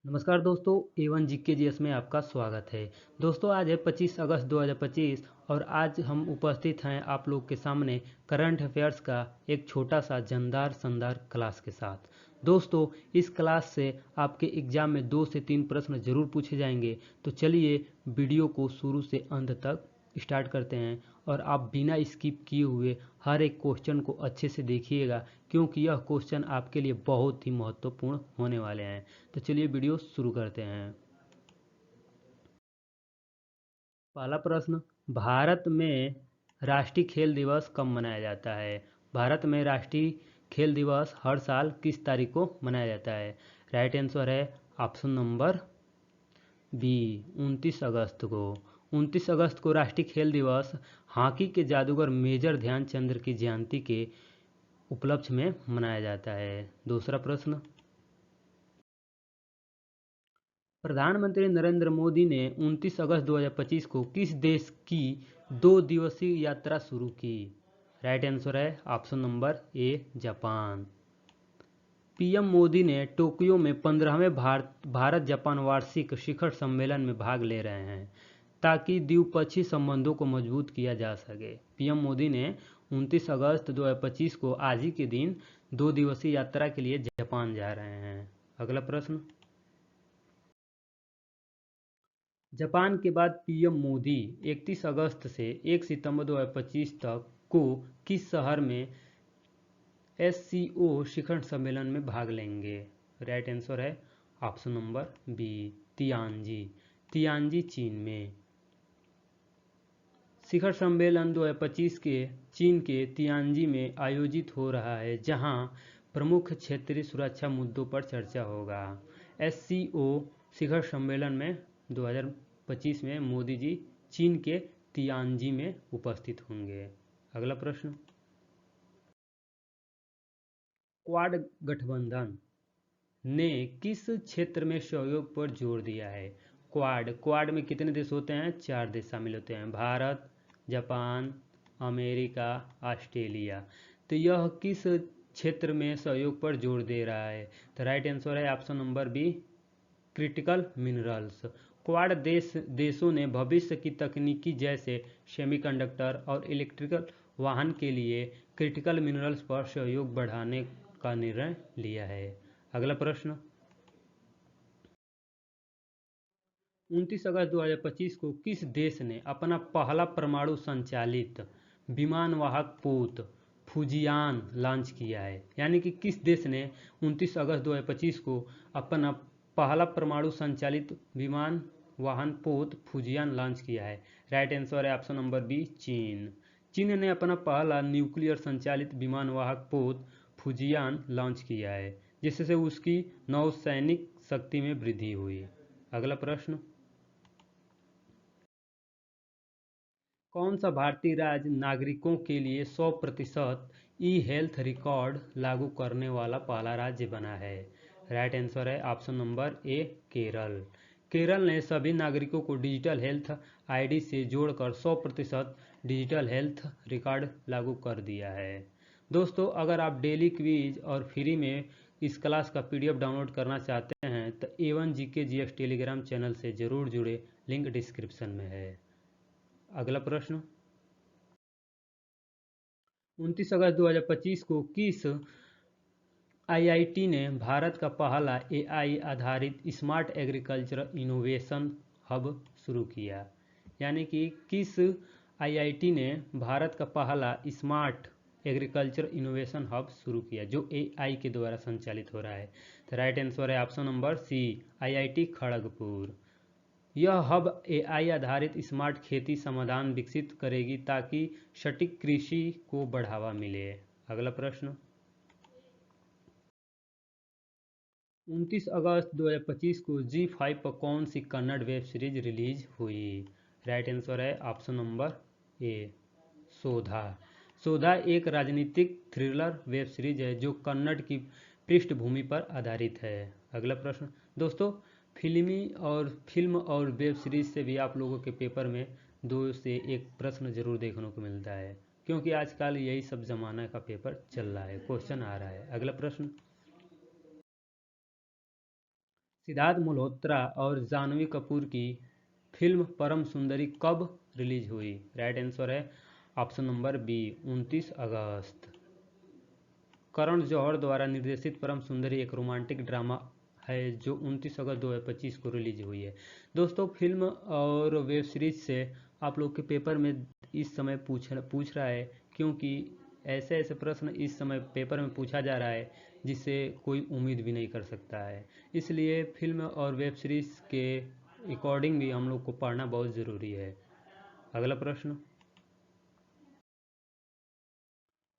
नमस्कार दोस्तों, A1 GK GS में आपका स्वागत है। दोस्तों, आज है 25 अगस्त 2025 और आज हम उपस्थित हैं आप लोग के सामने करंट अफेयर्स का एक छोटा सा जानदार शानदार क्लास के साथ। दोस्तों, इस क्लास से आपके एग्जाम में 2 से 3 प्रश्न जरूर पूछे जाएंगे। तो चलिए वीडियो को शुरू से अंत तक स्टार्ट करते हैं और आप बिना स्किप किए हुए हर एक क्वेश्चन को अच्छे से देखिएगा, क्योंकि यह क्वेश्चन आपके लिए बहुत ही महत्वपूर्ण होने वाले हैं। तो चलिए वीडियो शुरू करते हैं। पहला प्रश्न, भारत में राष्ट्रीय खेल दिवस कब मनाया जाता है? भारत में राष्ट्रीय खेल दिवस हर साल किस तारीख को मनाया जाता है? राइट आंसर है ऑप्शन नंबर बी, 29 अगस्त को। 29 अगस्त को राष्ट्रीय खेल दिवस हॉकी के जादूगर मेजर ध्यानचंद की जयंती के उपलक्ष्य में मनाया जाता है। दूसरा प्रश्न, प्रधानमंत्री नरेंद्र मोदी ने 29 अगस्त 2025 को किस देश की 2 दिवसीय यात्रा शुरू की? राइट आंसर है option number A, Japan. PM Modi ने टोक्यो में 15वें भारत जापान वार्षिक शिखर सम्मेलन में भाग ले रहे हैं ताकि द्विपक्षीय संबंधों को मजबूत किया जा सके। पीएम मोदी ने 29 अगस्त 2025 को आज ही के दिन 2 दिवसीय यात्रा के लिए जापान जा रहे हैं। अगला प्रश्न, जापान के बाद पीएम मोदी 31 अगस्त से 1 सितंबर 2025 तक को किस शहर में एससीओ शिखर सम्मेलन में भाग लेंगे? राइट आंसर है ऑप्शन नंबर बी, तियानजी। तियानजी चीन में। शिखर सम्मेलन 2025 के चीन के तियानजी में आयोजित हो रहा है, जहां प्रमुख क्षेत्रीय सुरक्षा मुद्दों पर चर्चा होगा। एससीओ शिखर सम्मेलन में 2025 में मोदी जी चीन के तियानजी में उपस्थित होंगे। अगला प्रश्न, क्वाड गठबंधन ने किस क्षेत्र में सहयोग पर जोर दिया है? क्वाड में कितने देश होते हैं? 4 देश शामिल होते हैं, भारत, जापान, अमेरिका, ऑस्ट्रेलिया। तो यह किस क्षेत्र में सहयोग पर जोर दे रहा है? तो राइट आंसर है option number B, critical minerals. Quad देशों ने भविष्य की तकनीकी जैसे सेमीकंडक्टर और इलेक्ट्रिकल वाहन के लिए क्रिटिकल मिनरल्स पर सहयोग बढ़ाने का निर्णय लिया है। अगला प्रश्न, 29 अगस्त 2025 को किस देश ने अपना पहला परमाणु संचालित विमान वाहक पोत फुजियान लॉन्च किया है? यानी कि किस देश ने 29 अगस्त 2025 को अपना पहला परमाणु संचालित विमान वाहन पोत फुजियान लॉन्च किया है? राइट आंसर है ऑप्शन नंबर बी, चीन। चीन ने अपना पहला न्यूक्लियर संचालित विमान वाहक पोत फुजियान लॉन्च किया है, जिससे उसकी नौसैनिक शक्ति में वृद्धि हुई। अगला प्रश्न, कौन सा भारतीय राज्य नागरिकों के लिए 100% ई हेल्थ रिकॉर्ड लागू करने वाला पहला राज्य बना है? राइट आंसर है option number A, Kerala. Kerala ने सभी नागरिकों को डिजिटल हेल्थ आईडी से जोड़कर 100% डिजिटल हेल्थ रिकॉर्ड लागू कर दिया है। दोस्तों, अगर आप डेली क्विज और फ्री में इस क्लास का पीडीएफ डाउनलोड करना चाहते हैं तो A1 GK GS Telegram channel से जरूर जुड़े, लिंक डिस्क्रिप्शन में है। अगला प्रश्न, 29 अगस्त 2025 को किस आईआईटी ने भारत का पहला एआई आधारित स्मार्ट एग्रीकल्चर इनोवेशन हब शुरू किया? यानी कि किस आईआईटी ने भारत का पहला स्मार्ट एग्रीकल्चर इनोवेशन हब शुरू किया, जो एआई के द्वारा संचालित हो रहा है? तो राइट आंसर है option number C, IIT Kharagpur. यह हब एआई आधारित स्मार्ट खेती समाधान विकसित करेगी ताकि सटीक कृषि को बढ़ावा मिले। अगला प्रश्न, 29 अगस्त 2025 को जी5 पर कौन सी कन्नड़ वेब सीरीज रिलीज हुई? राइट आंसर है ऑप्शन नंबर ए, सोधा। सोधा एक राजनीतिक थ्रिलर वेब सीरीज है जो कन्नड़ की पृष्ठभूमि पर आधारित है। अगला प्रश्न, दोस्तों, फिल्म और वेब सीरीज से भी आप लोगों के पेपर में 2 से 1 प्रश्न जरूर देखने को मिलता है, क्योंकि आजकल यही सब जमाना का पेपर चल रहा है, क्वेश्चन आ रहा है। अगला प्रश्न, सिद्धार्थ मल्होत्रा और जाह्नवी कपूर की फिल्म परम सुंदरी कब रिलीज हुई? राइट आंसर है ऑप्शन नंबर बी 29 अगस्त। करण जौहर द्वारा निर्देशित परम सुंदरी एक रोमांटिक ड्रामा है जो 29 अगस्त 2025 को रिलीज हुई है। दोस्तों, फिल्म और वेब सीरीज से आप लोग के पेपर में इस समय पूछ रहा है, क्योंकि ऐसे ऐसे प्रश्न इस समय पेपर में पूछा जा रहा है जिससे कोई उम्मीद भी नहीं कर सकता है। इसलिए फिल्म और वेब सीरीज के अकॉर्डिंग भी हम लोग को पढ़ना बहुत ज़रूरी है। अगला प्रश्न,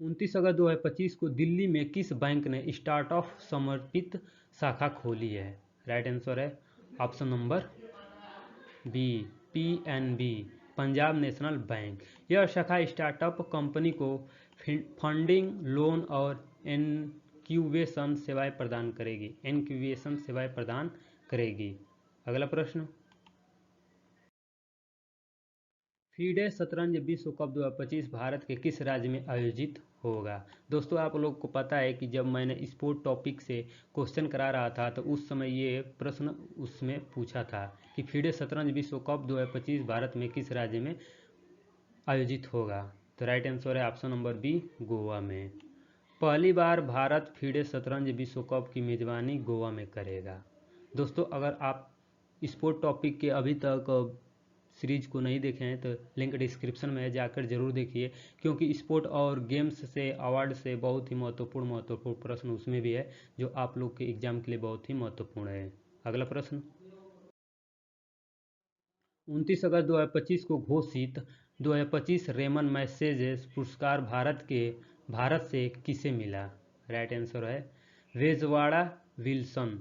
29 अगस्त 2025 को दिल्ली में किस बैंक ने स्टार्टअप समर्पित शाखा खोली है? राइट आंसर है option number B PNB, Punjab National Bank. यह शाखा स्टार्टअप कंपनी को फंडिंग, लोन और इनक्यूबेशन सेवाएं प्रदान करेगी। अगला प्रश्न, फीडे शतरंज विश्व कप 2025 भारत के किस राज्य में आयोजित होगा? दोस्तों, आप लोग को पता है कि जब मैंने स्पोर्ट टॉपिक से क्वेश्चन करा रहा था तो उस समय ये प्रश्न उसमें पूछा था कि फीडे शतरंज विश्व कप 2025 भारत में किस राज्य में आयोजित होगा। तो राइट आंसर है ऑप्शन नंबर बी गोवा में। पहली बार भारत फीडे शतरंज विश्व कप की मेजबानी गोवा में करेगा। दोस्तों, अगर आप स्पोर्ट टॉपिक के अभी तक सीरीज को नहीं देखे हैं तो लिंक डिस्क्रिप्शन में है, जाकर जरूर देखिए, क्योंकि स्पोर्ट और गेम्स से अवार्ड से बहुत ही महत्वपूर्ण प्रश्न उसमें भी है जो आप लोग के एग्जाम के लिए बहुत ही महत्वपूर्ण है। अगला प्रश्न, 29 अगस्त 2025 को घोषित 2025 रेमन मैसेजेस पुरस्कार भारत से किसे मिला? राइट आंसर है वेजवाड़ा विल्सन।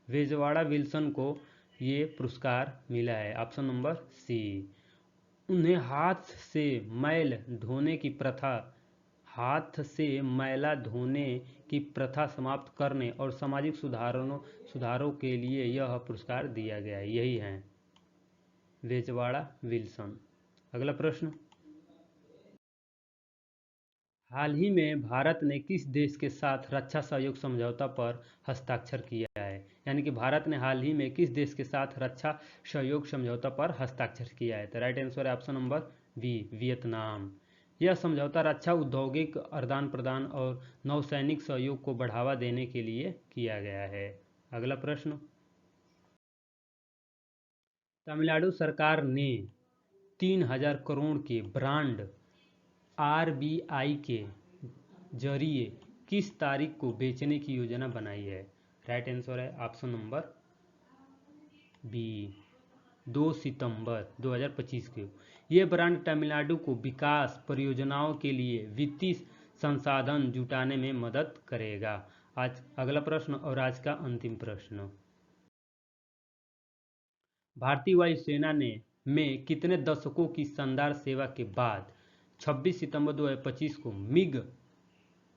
वेजवाड़ा विल्सन को ये पुरस्कार मिला है, ऑप्शन नंबर सी। उन्हें हाथ से मैला धोने की प्रथा समाप्त करने और सामाजिक सुधारों के लिए यह पुरस्कार दिया गया है। यही है वेजवाड़ा विल्सन। अगला प्रश्न, हाल ही में भारत ने किस देश के साथ रक्षा सहयोग समझौता पर हस्ताक्षर किया है? यानी कि भारत ने हाल ही में किस देश के साथ रक्षा सहयोग समझौता पर हस्ताक्षर किया है? तो राइट आंसर है ऑप्शन नंबर बी वियतनाम। यह समझौता रक्षा औद्योगिक आदान प्रदान और नौसैनिक सहयोग को बढ़ावा देने के लिए किया गया है। अगला प्रश्न, तमिलनाडु सरकार ने 3000 करोड़ के ब्रांड आरबीआई के जरिए किस तारीख को बेचने की योजना बनाई है? राइट आंसर है ऑप्शन नंबर बी 2 सितंबर 2025 को। ये ब्रांड तमिलनाडु को विकास परियोजनाओं के लिए वित्तीय संसाधन जुटाने में मदद करेगा। आज अगला प्रश्न और आज का अंतिम प्रश्न, भारतीय वायुसेना में कितने दशकों की शानदार सेवा के बाद 26 सितंबर 2025 को मिग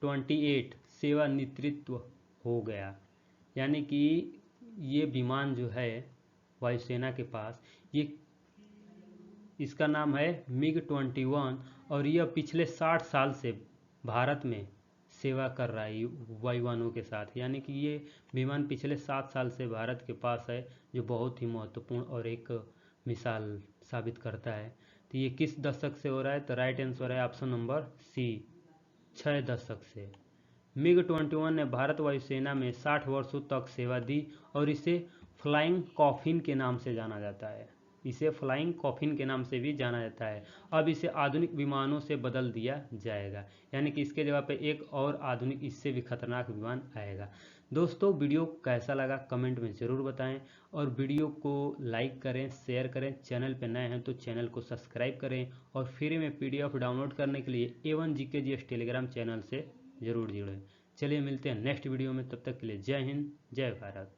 28 सेवानिवृत्त हो गया? यानी कि ये विमान जो है वायुसेना के पास, ये इसका नाम है मिग 21 और यह पिछले 60 साल से भारत में सेवा कर रहा है वायुयानों के साथ। यानी कि ये विमान पिछले 7 साल से भारत के पास है, जो बहुत ही महत्वपूर्ण और एक मिसाल साबित करता है। तो ये किस दशक से हो रहा है? तो राइट आंसर है ऑप्शन नंबर सी 6 दशक से। मिग 21 ने भारत वायुसेना में 60 वर्षों तक सेवा दी और इसे फ्लाइंग कॉफिन के नाम से जाना जाता है। इसे फ्लाइंग कॉफिन के नाम से भी जाना जाता है। अब इसे आधुनिक विमानों से बदल दिया जाएगा, यानी कि इसके जगह पे एक और आधुनिक इससे भी खतरनाक विमान आएगा। दोस्तों, वीडियो कैसा लगा कमेंट में ज़रूर बताएं और वीडियो को लाइक करें, शेयर करें। चैनल पर नए हैं तो चैनल को सब्सक्राइब करें और फ्री में PDF डाउनलोड करने के लिए A1 GKGS टेलीग्राम चैनल से ज़रूर जुड़ें। चलिए मिलते हैं नेक्स्ट वीडियो में, तब तक के लिए जय हिंद, जय भारत।